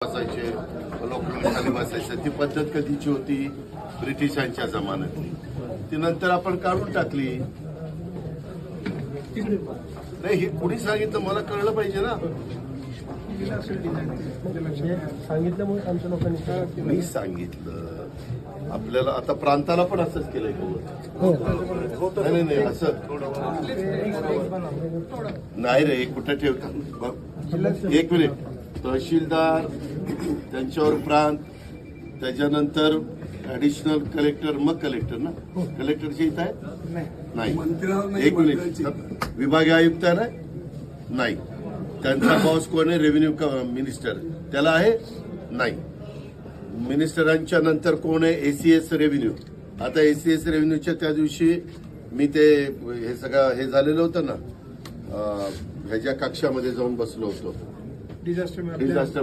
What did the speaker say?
बसायचे लोकांना खाली बसायचं ती पद्धत कधीची होती ब्रिटिशांच्या जमान्यातली ती नंतर आपण काढून टाकली नाही हे कुणी सांगितलं मला कळलं पाहिजे ना सांगितल्यामुळे आमच्या लोकांनी मी सांगितलं आपल्याला आता प्रांताला पण असंच केलंय नाही नाही असं नाही रे कुठं ठेवतात एक मिनिट तहसीलदार त्यांच्यावर प्रांत त्याच्यानंतर ऍडिशनल कलेक्टर मग कलेक्टर ना कलेक्टरच्या इथं आहे नाही एक मिनिट विभागीय आयुक्त आहे ना नाही त्यांचा बॉस कोण आहे रेव्हेन्यू मिनिस्टर त्याला आहे नाही मिनिस्टरांच्या नंतर कोण आहे एसीएस रेव्हेन्यू आता एसीएस रेव्हेन्यूच्या त्या दिवशी मी ते हे सगळं हे झालेलं होतं ना ह्याच्या कक्षामध्ये जाऊन बसलो होतो डिझास्टर